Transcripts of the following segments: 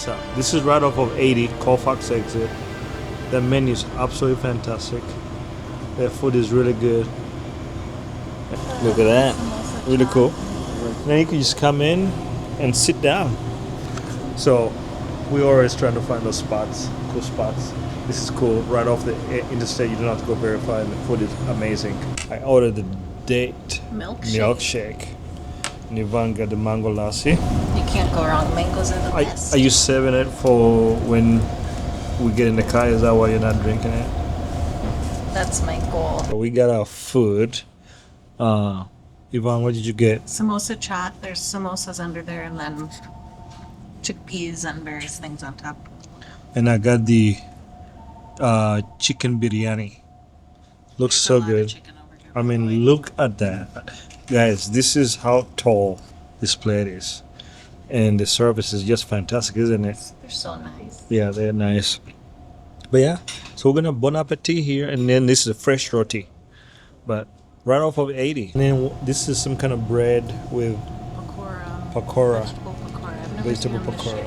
this out. This is right off of 80 Colfax exit. The menu is absolutely fantastic. Their food is really good. Look at that, really cool. Then you can just come in and sit down. So we're always trying to find those spots, cool spots. This is cool, right off the interstate. You don't have to go very far, and the food is amazing. I ordered the date milkshake. And Yvonne got the mango lassi. You can't go wrong. Mangoes are the best. Are you saving it for when we get in the car? Is that why you're not drinking it? That's my goal. So we got our food. Yvonne, what did you get? Samosa chaat. There's samosas under there, and then chickpeas and various things on top. And I got the chicken biryani. Looks so good. I mean, look at that. Guys, this is how tall this plate is. And the service is just fantastic, isn't it? They're so nice. Yeah, they're nice. But yeah, so we're gonna bon appetit here, and then this is a fresh roti. But right off of 80. And then this is some kind of bread with pakora. Vegetable pakora.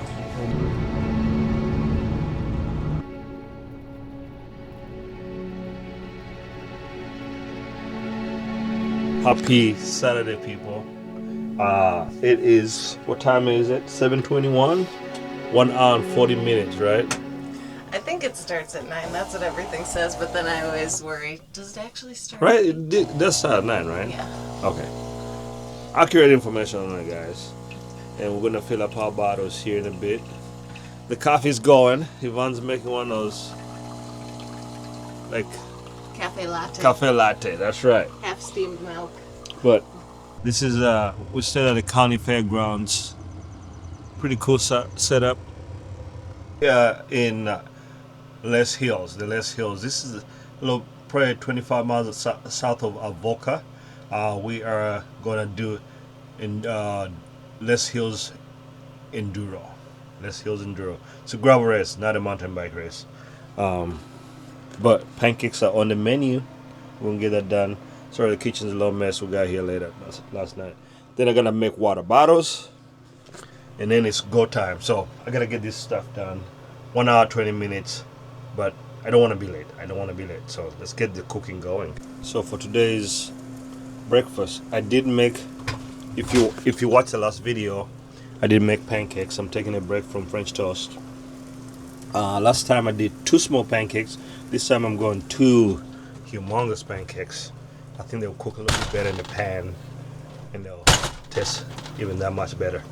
Happy Saturday, people. It is, what time is it? 7:21. 1 hour and 40 minutes, right? I think it starts at 9. That's what everything says, but then I always worry. Does it actually start? Right, it does start at 9, right? Yeah. Okay. Accurate information on that, guys. And we're gonna fill up our bottles here in a bit. The coffee's going. Yvonne's making one of those, like, Cafe latte. cafe latte, that's right. Half steamed milk. But this is, we're still at the county fairgrounds. Pretty cool setup. Yeah, in Loess Hills, the Loess Hills. This is a little, probably 25 miles south of Avoca. We are gonna do in Loess Hills Enduro. Loess Hills Enduro. It's a gravel race, not a mountain bike race. But pancakes are on the menu. We're gonna get that done. Sorry, the kitchen's a little mess. We got here later last night. Then I'm gonna make water bottles, and then it's go time. So I gotta get this stuff done. 1 hour 20 minutes, but I don't want to be late. So let's get the cooking going. So for today's breakfast, I did make. If you watched the last video, I did make pancakes. I'm taking a break from French toast. Last time I did 2 small pancakes. This time I'm going 2 humongous pancakes. I think they'll cook a little bit better in the pan, and they'll taste even that much better.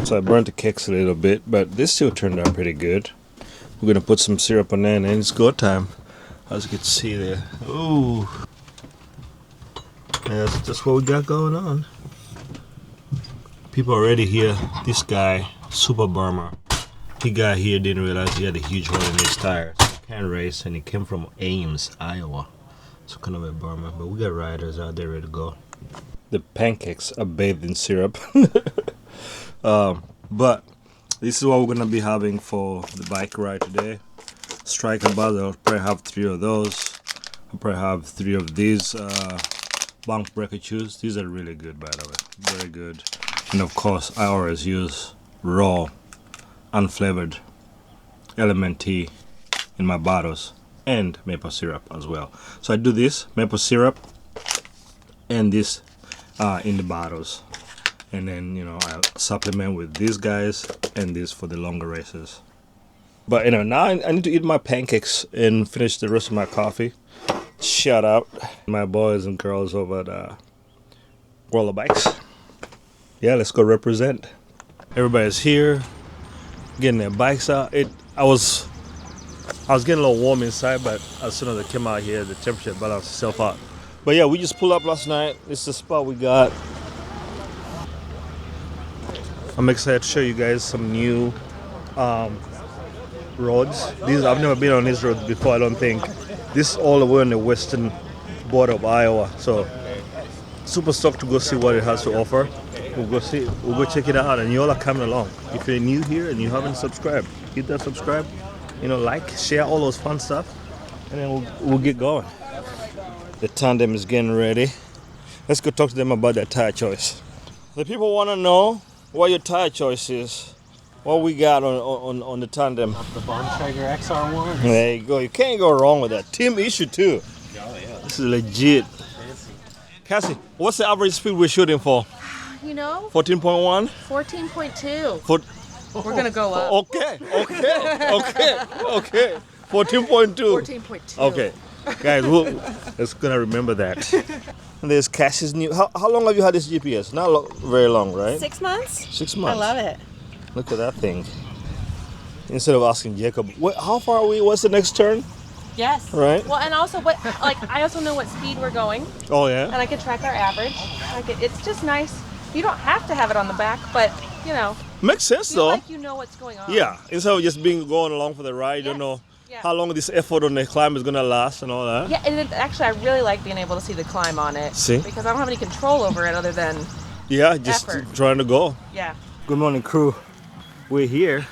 So I burnt the cakes a little bit, but this still turned out pretty good. We're gonna put some syrup on there, and it's go time. As you can see there. Ooh. Yeah, that's just what we got going on. People already here. This guy, Super Burma. He got here, didn't realize he had a huge hole in his tire. So he can't race, and he came from Ames, Iowa. So kind of a bummer, but we got riders out there ready to go. The pancakes are bathed in syrup. But this is what we're gonna be having for the bike ride today. Striker bars, I'll probably have 3 of those. I'll probably have 3 of these bank breaker chews. These are really good, by the way, very good. And of course, I always use raw, unflavored element tea in my bottles, and maple syrup as well. So I do this maple syrup and this in the bottles, and then I supplement with these guys and this for the longer races. But now I need to eat my pancakes and finish the rest of my coffee. Shout out my boys and girls over at World of Bikes. Yeah, let's go represent. Everybody's here, getting their bikes out. I was getting a little warm inside, but as soon as I came out here, the temperature balanced itself out. But yeah, we just pulled up last night. This is the spot we got. I'm excited to show you guys some new roads. I've never been on these roads before, I don't think. This is all the way on the western border of Iowa. So super stoked to go see what it has to offer. We'll go check it out, and you all are coming along. If you're new here and you haven't subscribed, hit that subscribe, like, share all those fun stuff, and then we'll get going. The tandem is getting ready. Let's go talk to them about their tire choice. The people want to know what your tire choice is. What we got on the tandem. The Bontrager XR1. There you go. You can't go wrong with that. Team issue too. Oh yeah. This is legit. Fancy. Cassie, what's the average speed we're shooting for? You know, 14.1? 14.2. We're gonna go up. Okay. 14.2. 14.2. Okay. Guys, let's gonna remember that. And there's Cassie's new. How long have you had this GPS? Not very long, right? 6 months? 6 months. I love it. Look at that thing. Instead of asking Jacob, how far are we? What's the next turn? Yes. Right. Well, and also I also know what speed we're going, Oh yeah. and I can track our average. It's just nice. You don't have to have it on the back, but you know, Makes sense feel though. like you know what's going on. Yeah. Instead of just going along for the ride, you don't know Yeah. how long this effort on the climb is gonna last and all that. Yeah, and actually, I really like being able to see the climb on it. See? Because I don't have any control over it other than, Yeah, just Effort. trying to go. yeah. Good morning, crew. We're here.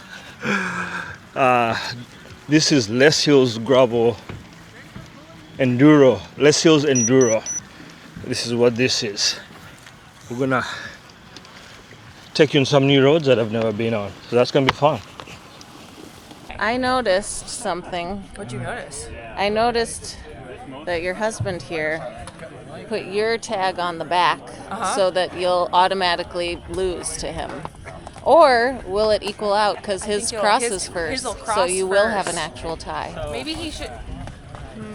This is Loess Hills Gravel Enduro. Loess Hills Enduro. This is what this is. We're gonna take you on some new roads that I've never been on. So that's gonna be fun. I noticed something. What'd you notice? I noticed that your husband here put your tag on the back so that you'll automatically lose to him. Or will it equal out because his you'll- crosses his first, will so cross you will have first. an actual tie. Maybe he should.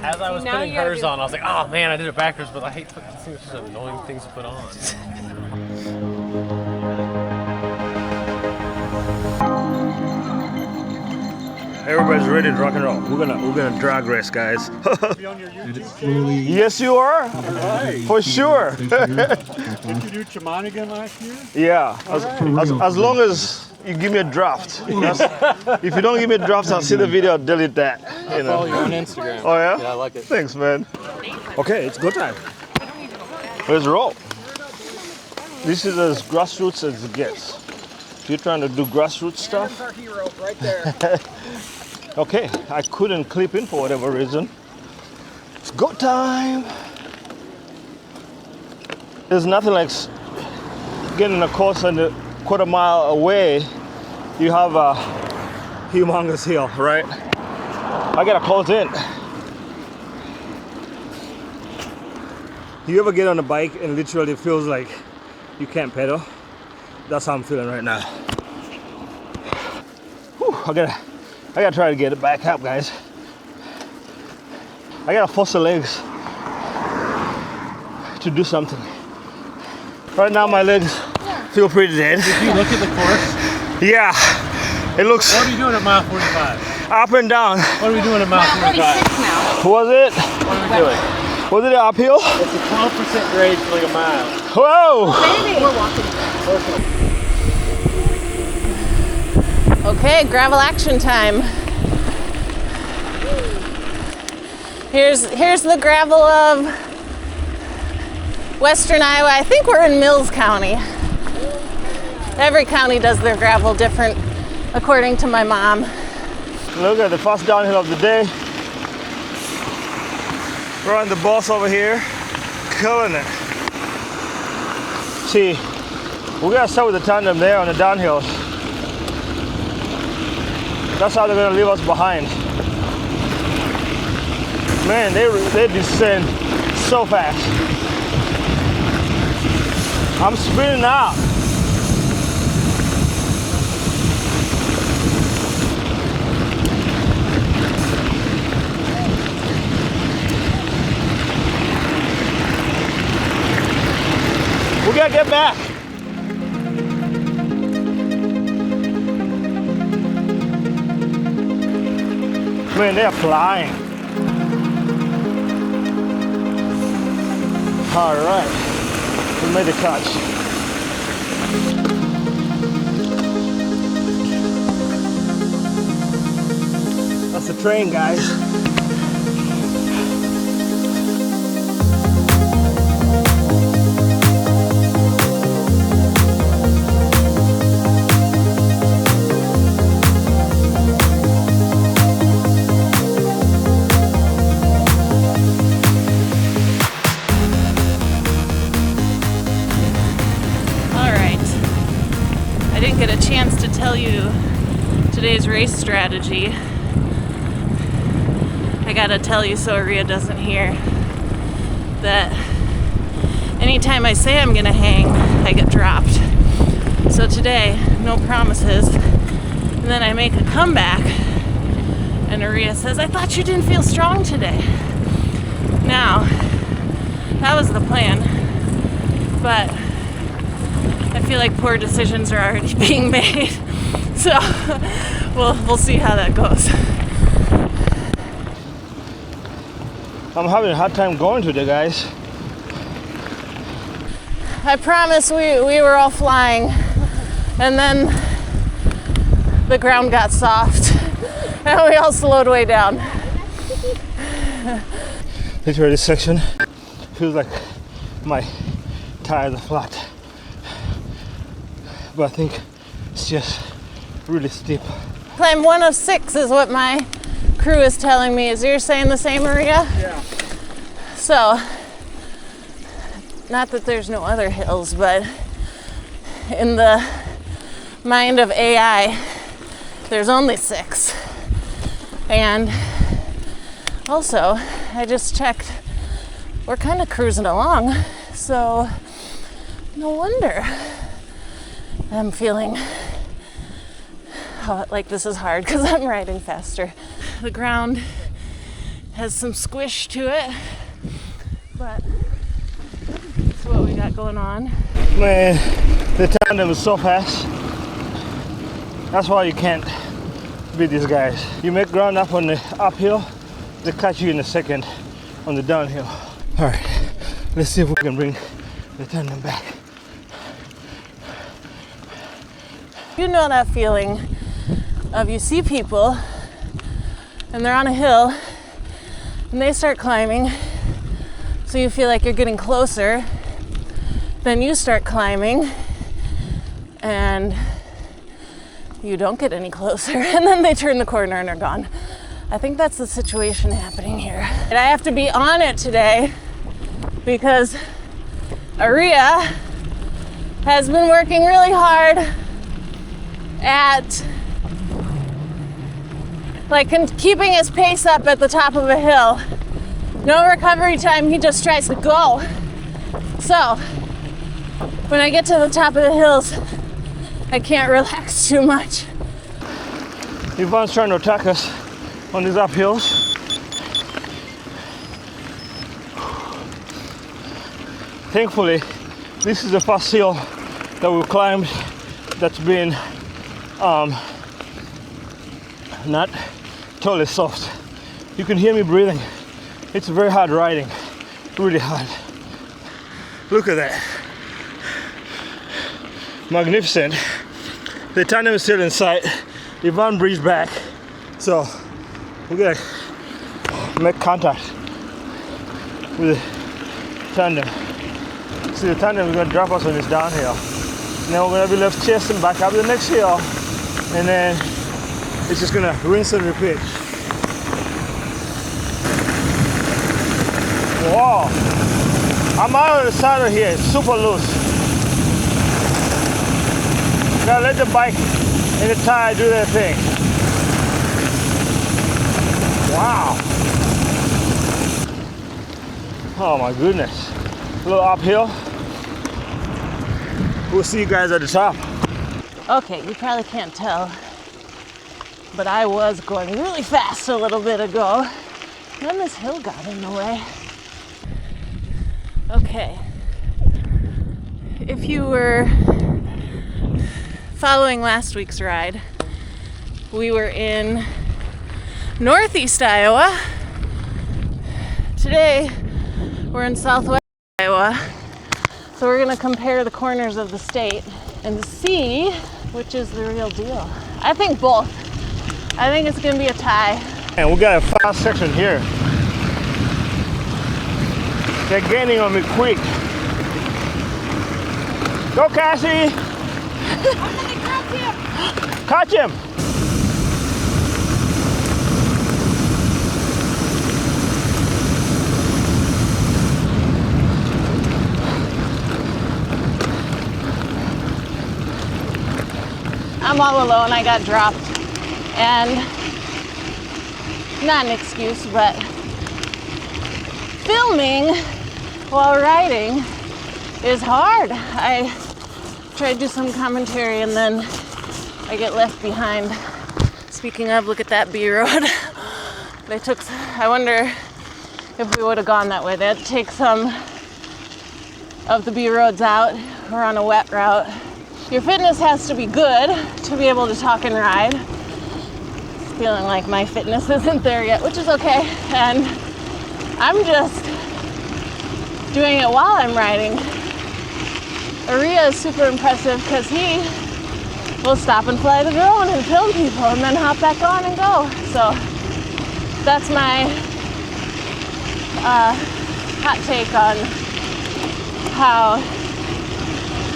As I was Now putting you gotta hers do- on, I was like, oh man, I did it backwards, but I hate putting these things, such annoying things to put on. Everybody's ready to rock and roll. We're gonna drag race, guys. Be on your YouTube channel. Yes, you are. For sure. Did you do Chimanigan last year? Yeah. As long as you give me a draft. If you don't give me a draft, I'll see the video. I'll delete that. You Follow know. you on Instagram. Oh yeah. Yeah, I like it. Thanks, man. Okay, it's go time. Let's roll. This is as grassroots as it gets. If you're trying to do grassroots stuff. Our hero right there. Okay, I couldn't clip in for whatever reason. It's go time. There's nothing like getting a course and a quarter mile away. You have a humongous hill, right? I gotta close in. You ever get on a bike and literally feels like you can't pedal? That's how I'm feeling right now. Whew, I gotta try to get it back up, guys. I gotta force the legs to do something. Right now my legs feel pretty dead. Did you look at the course? Yeah, it looks What are you doing at mile 45? up and down. What are we doing at mile 45? now. Was it? What are we doing? Was it uphill? It's a 12% grade for like a mile. Whoa! Maybe. We're walking. Okay, gravel action time. Here's the gravel of Western Iowa. I think we're in Mills County. Every county does their gravel different, according to my mom. Look at the first downhill of the day. We're on the boss over here, killing it. See, we gotta start with the tandem there on the downhills. That's how they're gonna leave us behind. Man, they descend so fast. I'm spinning out. We gotta get back. Man, they're flying. All right, we made the catch. That's the train, guys. didn't get a chance to tell you today's race strategy. I gotta tell you so Rhea doesn't hear that anytime I say I'm gonna hang, I get dropped. So today, no promises. And then I make a comeback, and Rhea says, I thought you didn't feel strong today. Now, that was the plan, but I feel like poor decisions are already being made. So we'll see how that goes. I'm having a hard time going today, guys. I promise we were all flying, and then the ground got soft, and we all slowed way down. Literally, this section feels like my tires are flat, but I think it's just really steep. Climb 1 of 6 is what my crew is telling me. Is you're saying the same, Maria? Yeah. So, not that there's no other hills, but in the mind of AI, there's only 6. And also, I just checked, we're kind of cruising along, so no wonder I'm feeling like this is hard because I'm riding faster. The ground has some squish to it, but that's what we got going on. Man, the tandem is so fast. That's why you can't beat these guys. You make ground up on the uphill, they catch you in a second on the downhill. All right, let's see if we can bring the tandem back. You know that feeling of you see people and they're on a hill and they start climbing, so you feel like you're getting closer, then you start climbing and you don't get any closer, and then they turn the corner and are gone. I think that's the situation happening here. And I have to be on it today because Aria has been working really hard at keeping his pace up at the top of a hill. No recovery time, he just tries to go. So when I get to the top of the hills, I can't relax too much. Yvonne's trying to attack us on these uphills. Thankfully, this is the first hill that we've climbed that's been not totally soft. You can hear me breathing. It's very hard riding, really hard. Look at that. Magnificent. The tandem is still in sight. Yvonne breathed back. So we're gonna make contact with the tandem. See, the tandem is gonna drop us on this downhill. Now we're gonna be left chasing back up the next hill, and then it's just gonna rinse and repeat. Wow! I'm out of the saddle here, it's super loose. Gotta let the bike and the tire do their thing. Wow! Oh my goodness. A little uphill. We'll see you guys at the top. Okay, you probably can't tell, but I was going really fast a little bit ago. Then this hill got in the way. Okay. If you were following last week's ride, we were in northeast Iowa. Today, we're in southwest Iowa. So we're gonna compare the corners of the state and see which is the real deal. I think both. I think it's gonna be a tie. And we got a fast section here. They're gaining on me quick. Go, Cassie! I'm gonna catch him. Catch him! I'm all alone. I got dropped. And not an excuse, but filming while riding is hard. I try to do some commentary and then I get left behind. Speaking of, look at that B road. I wonder if we would have gone that way. They had to take some of the B roads out. We're on a wet route. Your fitness has to be good to be able to talk and ride. Feeling like my fitness isn't there yet, which is okay. And I'm just doing it while I'm riding. Aria is super impressive because he will stop and fly the drone and film people and then hop back on and go. So that's my hot take on how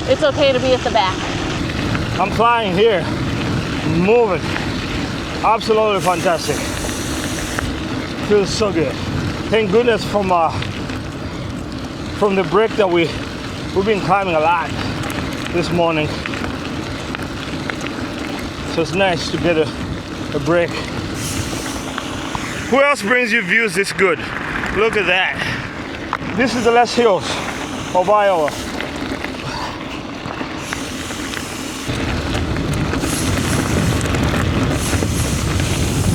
it's okay to be at the back. I'm flying here, moving. Absolutely fantastic. Feels so good. Thank goodness from the break that we've been climbing a lot this morning. So it's nice to get a break. Who else brings you views this good? Look at that. This is the Loess Hills of Iowa.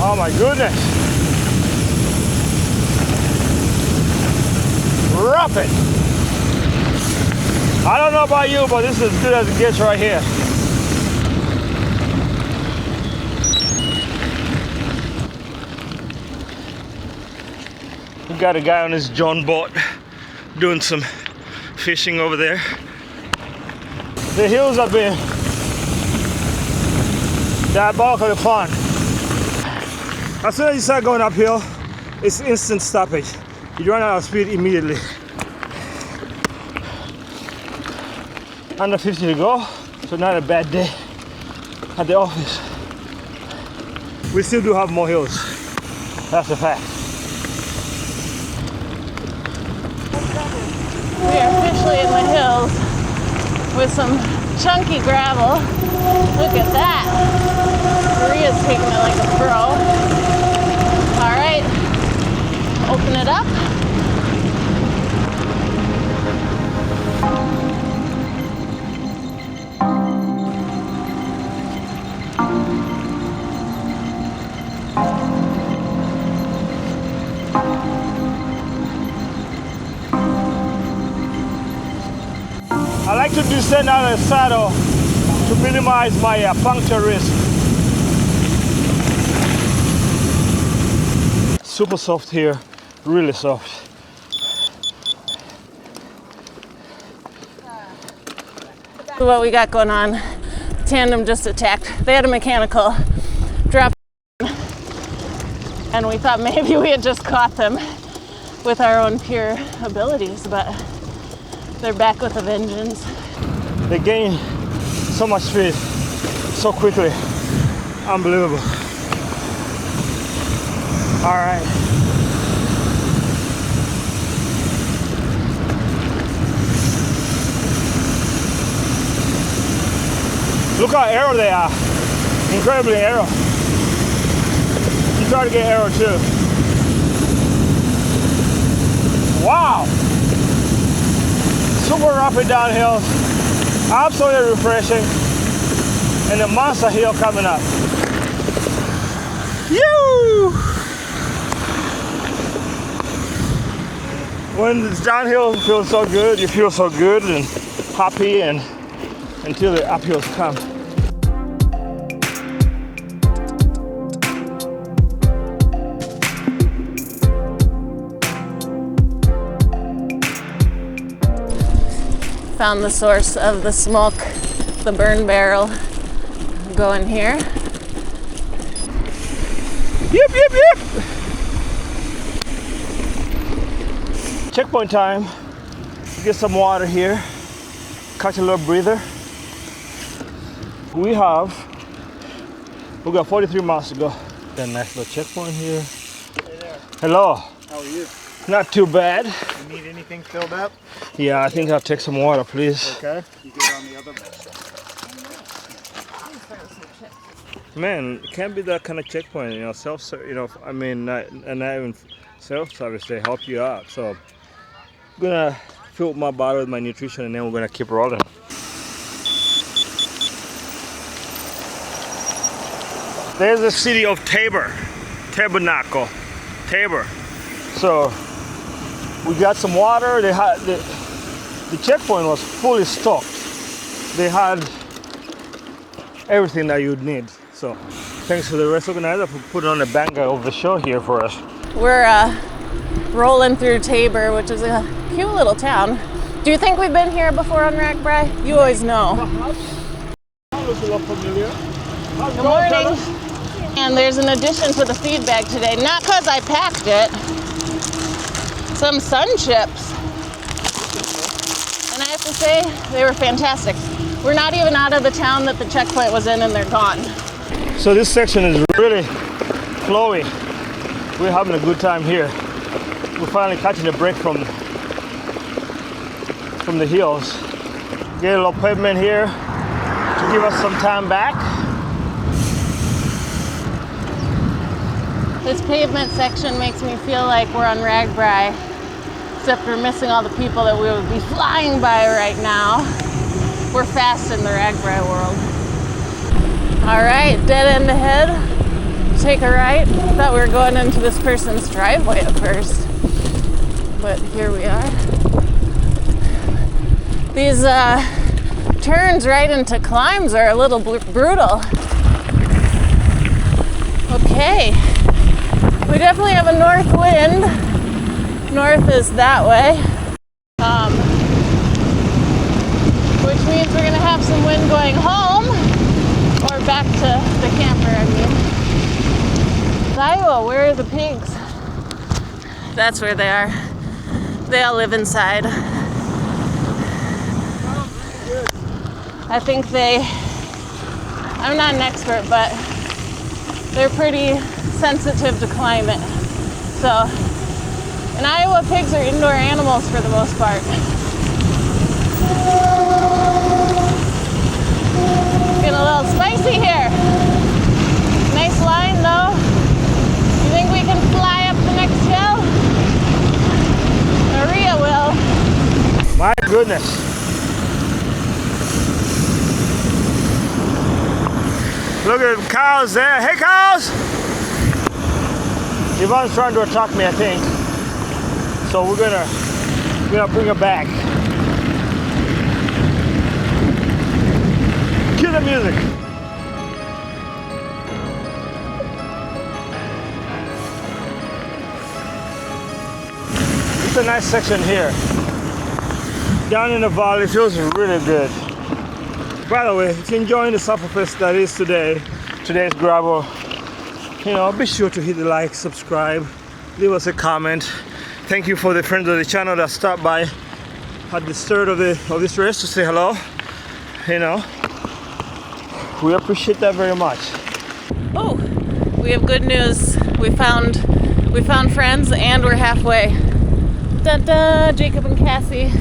Oh my goodness. Rapid. I don't know about you, but this is as good as it gets right here. We got a guy on his John boat doing some fishing over there. The hills have been diabolically fun. As soon as you start going uphill, it's instant stoppage. You run out of speed immediately. Under 50 to go, so not a bad day at the office. We still do have more hills. That's a fact. We are officially in the hills with some chunky gravel. Look at that. Maria's taking it like a pro. All right, open it up. I like to descend out of the saddle to minimize my puncture risk. Super soft here, really soft. What we got going on, tandem just attacked. They had a mechanical drop and we thought maybe we had just caught them with our own pure abilities, but they're back with a vengeance. They gain so much speed so quickly. Unbelievable. All right. Look how arrow they are. Incredibly arrow. You try to get arrow too. Wow. Super rapid downhill. Absolutely refreshing. And a monster hill coming up. Yoo! When it's downhill, it feels so good. You feel so good and happy and until the uphills come. Found the source of the smoke, the burn barrel. Go in here. Yep, yep, yep. Checkpoint time. Get some water here. Catch a little breather. We got 43 miles to go. Got a nice little checkpoint here. Hey there. Hello. How are you? Not too bad. You need anything filled up? Yeah, I think I'll take some water, please. Okay. You get on the other. Man, it can't be that kind of checkpoint, you know, I mean, not even self-service, they help you out. So I'm gonna fill my bottle with my nutrition and then we're gonna keep rolling. There's the city of Tabernacle. So we got some water. They had the checkpoint was fully stocked. They had everything that you'd need. So thanks to the race organizer for putting on a banger of the show here for us. We're rolling through Tabor, which is a cute little town. Do you think we've been here before on Ragbri? You always know. Looks a lot familiar. Good morning. And there's an addition to the feed bag today, not because I packed it. Some sun chips. And I have to say, they were fantastic. We're not even out of the town that the checkpoint was in and they're gone. So this section is really flowy. We're having a good time here. We're finally catching a break from the hills. Get a little pavement here to give us some time back. This pavement section makes me feel like we're on Ragbri, except we're missing all the people that we would be flying by right now. We're fast in the Ragbri world. All right, dead end ahead. Take a right. Thought we were going into this person's driveway at first, but here we are. These turns right into climbs are a little brutal. Okay, we definitely have a north wind. North is that way, which means we're gonna have some wind going home or back to the camper, I mean. Iowa, where are the pigs? That's where they are. They all live inside. I think I'm not an expert, but they're pretty sensitive to climate. So, in Iowa, pigs are indoor animals for the most part. Getting a little spicy here. Nice line though. You think we can fly up the next hill? Maria will. My goodness. Look at the cows there. Hey cows! Yvonne's trying to attack me, I think. So we're gonna bring her back. Cue the music. It's a nice section here. Down in the valley, feels really good. By the way, if you're enjoying the Sufferfest that is today's gravel, you know, be sure to hit the like, subscribe, leave us a comment. Thank you for the friends of the channel that stopped by at the start of this race to say hello. You know, we appreciate that very much. Oh, we have good news. We found friends and we're halfway. Da-da, Jacob and Cassie.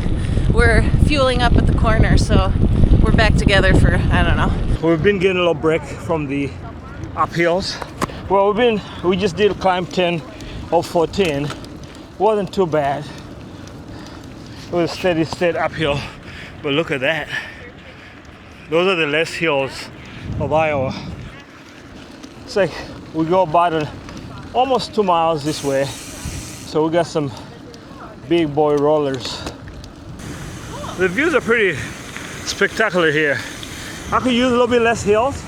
We're fueling up at the corner, so we're back together for, I don't know. We've been getting a little break from the uphills. Well, we just did climb 10 of 14. Wasn't too bad. It was a steady state uphill, but look at that. Those are the Loess Hills of Iowa. It's like we go about almost 2 miles this way, so we got some big boy rollers. The views are pretty spectacular here. I could use a little bit less hills.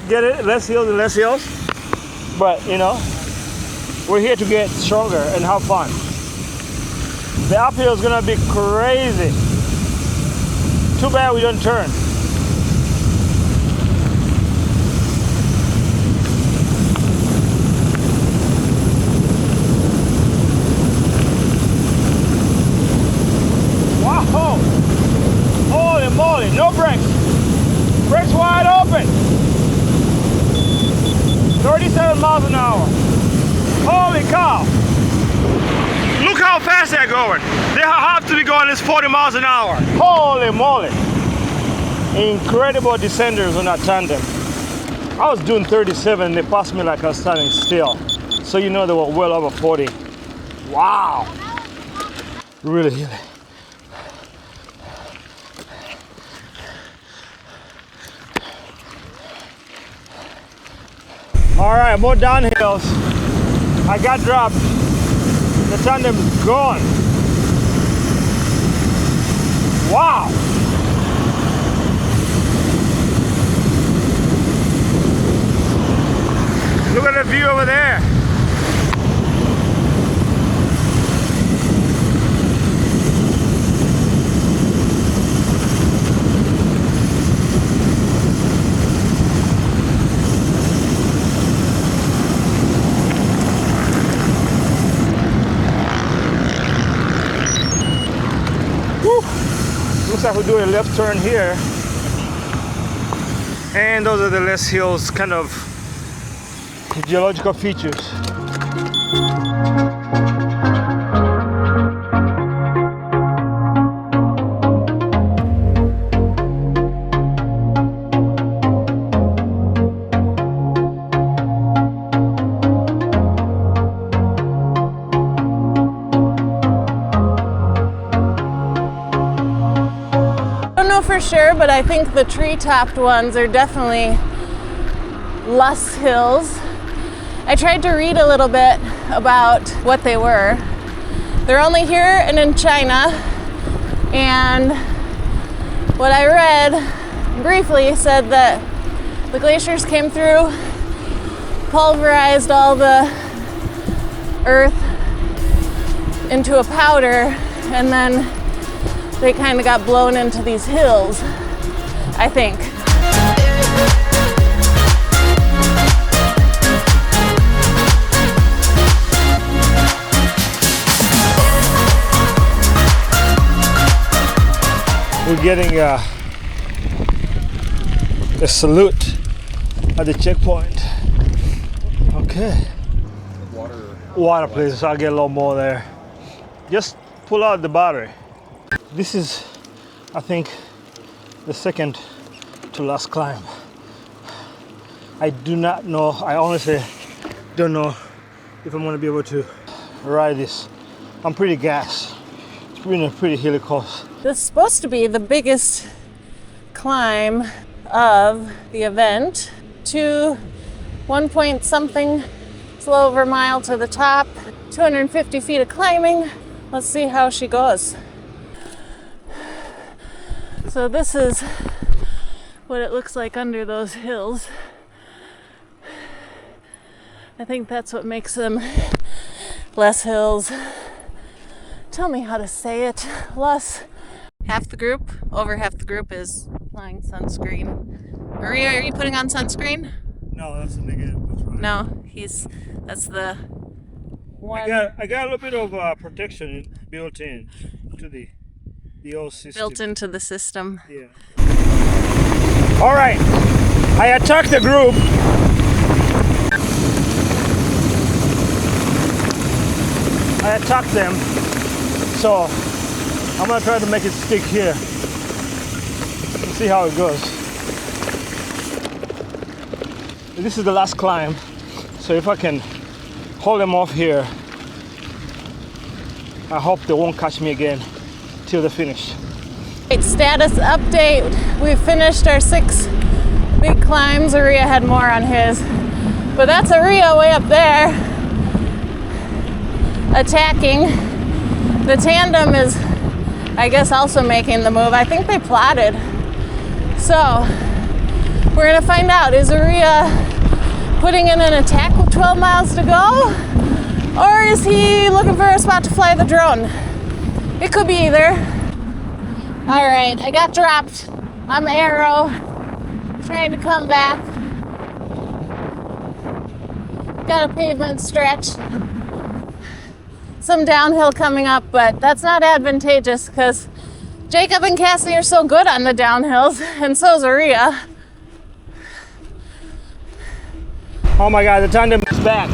Get it? Less hills and less hills. But you know, we're here to get stronger and have fun. The uphill is gonna be crazy. Too bad we don't turn. Wow! Holy moly, no brakes. Brakes wide open. 37 miles an hour. Holy cow. Look how fast they're going. They have to be going this 40 miles an hour. Holy moly. Incredible descenders on that tandem. I was doing 37 and they passed me like I was standing still. So you know they were well over 40. Wow. Really hilly. All right, more downhills. I got dropped. The tandem is gone. Wow. Look at the view over there. Looks like we're doing a left turn here. And those are the Loess Hills kind of geological features. For sure, but I think the tree-topped ones are definitely Loess Hills. I tried to read a little bit about what they were. They're only here and in China, and what I read briefly said that the glaciers came through, pulverized all the earth into a powder, and then they kind of got blown into these hills, I think. We're getting a salute at the checkpoint. Okay. Water, please. I'll get a little more there. Just pull out the battery. This is, I think, the second to last climb. I do not know, I honestly don't know if I'm gonna be able to ride this. I'm pretty gassed. It's been a pretty hilly course. This is supposed to be the biggest climb of the event. 1 point something, it's a little over a mile to the top, 250 feet of climbing. Let's see how she goes. So this is what it looks like under those hills. I think that's what makes them Loess Hills. Tell me how to say it. Loess. Half the group, over half the group is applying sunscreen. Maria, are you putting on sunscreen? No, that's a negative. That's right. No, that's the one. I got a little bit of protection built in to the old system. Built into the system. Yeah. All right, I attacked the group. I attacked them, so I'm gonna try to make it stick here. Let's see how it goes. This is the last climb, so if I can hold them off here, I hope they won't catch me again till the finish. Status update. We finished our 6 big climbs. Aria had more on his, but that's Aria way up there attacking. The tandem is, I guess, also making the move. I think they plotted. So we're gonna find out, is Aria putting in an attack with 12 miles to go, or is he looking for a spot to fly the drone? It could be either. All right, I got dropped. I'm Arrow, trying to come back. Got a pavement stretch. Some downhill coming up, but that's not advantageous because Jacob and Cassie are so good on the downhills, and so is Aria. Oh my God, the tandem is back.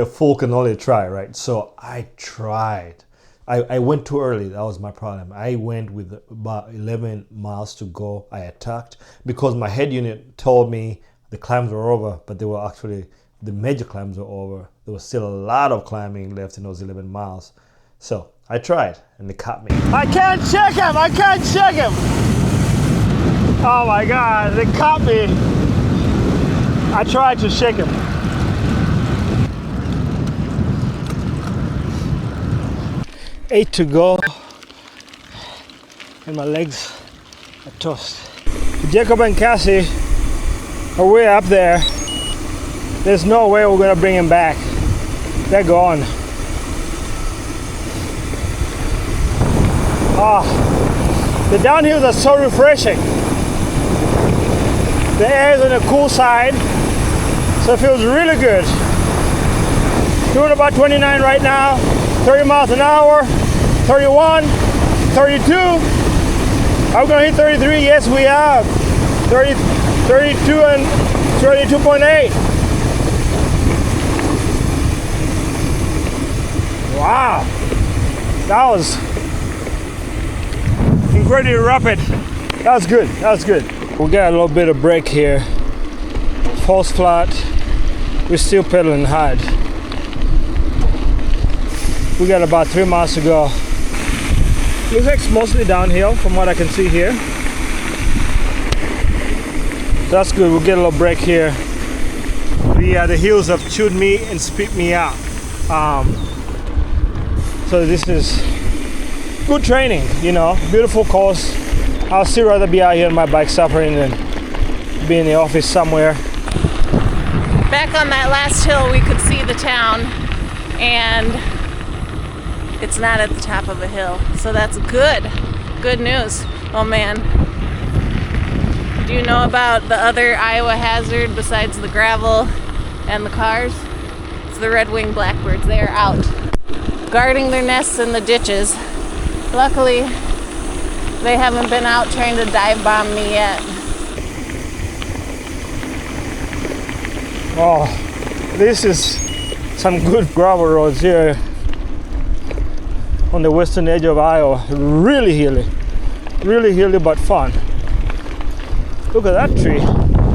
a fool can only try, right? So I tried. I went too early. That was my problem. I went with about 11 miles to go. I attacked because my head unit told me the climbs were over, but they were actually, the major climbs were over. There was still a lot of climbing left in those 11 miles. So I tried and they caught me. I can't check him. I can't check him. Oh my God, they caught me. I tried to shake him. 8 to go, and my legs are toast. Jacob and Cassie are way up there. There's no way we're gonna bring him back. They're gone. The downhills are so refreshing. The air is on the cool side, so it feels really good. Doing about 29 right now, 30 miles an hour, 31, 32. Are we gonna hit 33? Yes, we are. 30, 32 and 32.8. Wow, that was incredibly rapid. That was good, that was good. We got a little bit of break here. Falls flat, we're still pedaling hard. We got about 3 miles to go. Looks like it's mostly downhill from what I can see here. That's good, we'll get a little break here. The hills have chewed me and spit me out. So this is good training, you know, beautiful course. I'll still rather be out here on my bike suffering than be in the office somewhere. Back on that last hill, we could see the town, and it's not at the top of a hill, so that's good news. Oh man, do you know about the other Iowa hazard besides the gravel and the cars? It's the red-winged blackbirds. They are out guarding their nests in the ditches. Luckily, they haven't been out trying to dive bomb me yet. Oh, this is some good gravel roads here on the western edge of Iowa. Really hilly but fun. Look at that tree.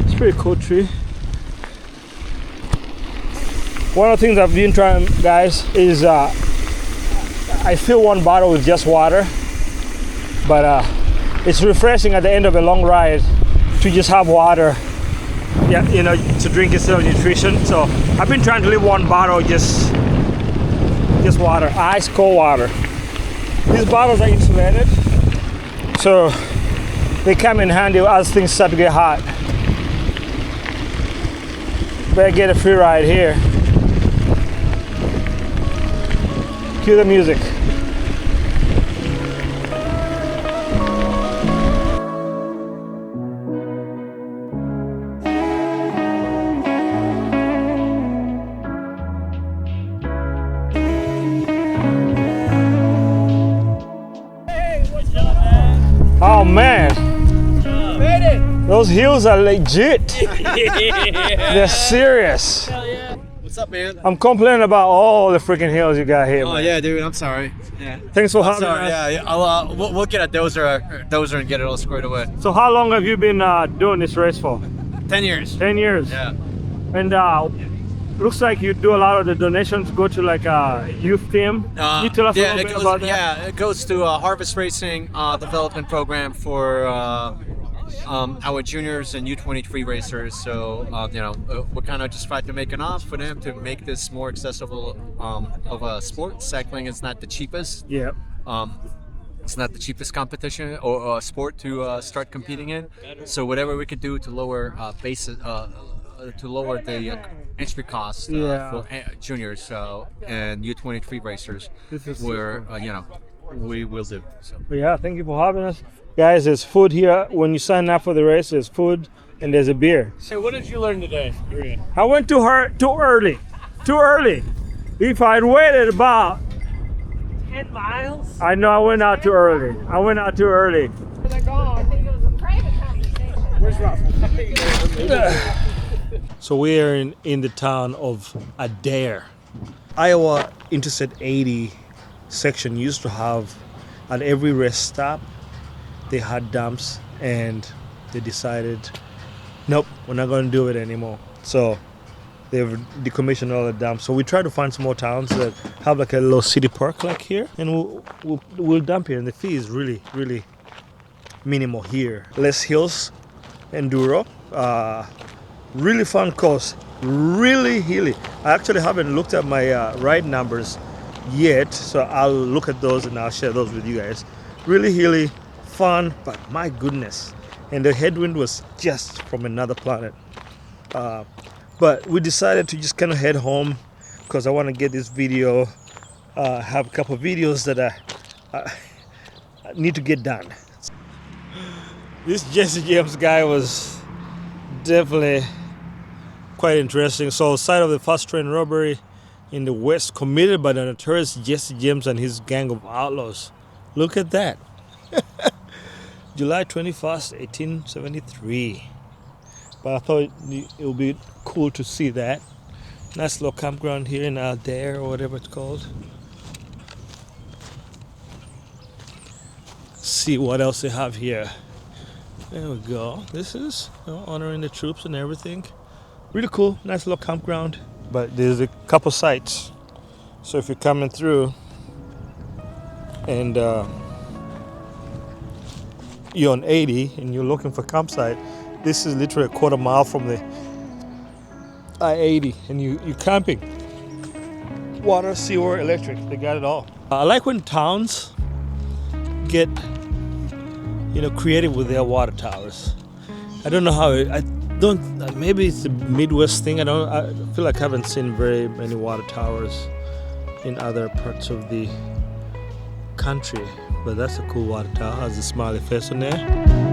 It's a pretty cool tree. One of the things I've been trying, guys, is I fill one bottle with just water, but it's refreshing at the end of a long ride to just have water. Yeah, you know, to drink instead of nutrition. So I've been trying to leave one bottle just water, ice cold water. These bottles are insulated, so they come in handy as things start to get hot. Better get a free ride here. Cue the music. Oh man, those hills are legit. They're serious. Hell yeah. What's up, man? I'm complaining about all the freaking hills you got here. Oh man. yeah, dude. I'm sorry. Yeah. Thanks for having Sorry. us. Yeah. I'll we'll get a dozer and get it all squared away. So how long have you been doing this race for? 10 years. 10 years. Yeah. And looks like you do a lot of the donations go to like a youth team. Can you tell us a little bit about that? Yeah, it goes to Harvest Racing development program for our juniors and U23 racers. So we're kind of just trying to make enough for them to make this more accessible of a sport. Cycling is not the cheapest. Yeah. It's not the cheapest competition or sport to start competing in. So whatever we could do to lower the entry cost for juniors and U23 racers, we will do. So. Yeah, thank you for having us. Guys, there's food here. When you sign up for the race, there's food and there's a beer. Hey, what did you learn today? I went too early. If I'd waited about 10 miles? I know I went out too early. They're gone. I think it was a private conversation. Where's Rob? So we are in the town of Adair. Iowa Interstate 80 section used to have, at every rest stop, they had dumps, and they decided, nope, we're not going to do it anymore. So they've decommissioned all the dumps. So we try to find some more towns that have like a little city park like here, and we'll dump here. And the fee is really, really minimal here. Loess Hills, Enduro, really fun course, really hilly. I actually haven't looked at my ride numbers yet, so I'll look at those and I'll share those with you guys. Really hilly, fun, but my goodness. And the headwind was just from another planet. But we decided to just kind of head home because I want to get this video, have a couple of videos that I need to get done. This Jesse James guy was definitely quite interesting. So, site of the fast train robbery in the West committed by the notorious Jesse James and his gang of outlaws. Look at that. July 21st, 1873. But I thought it would be cool to see that. Nice little campground here in Aldair, or whatever it's called. See what else they have here. There we go. This is, you know, honoring the troops and everything. Really cool, nice little campground. But there's a couple sites. So if you're coming through and you're on 80 and you're looking for campsite, this is literally a quarter mile from the I-80, and you're camping. Water, sewer, electric, they got it all. I like when towns get, you know, creative with their water towers. I don't know how maybe it's a Midwest thing. I feel like I haven't seen very many water towers in other parts of the country, but that's a cool water tower. Has a smiley face on there.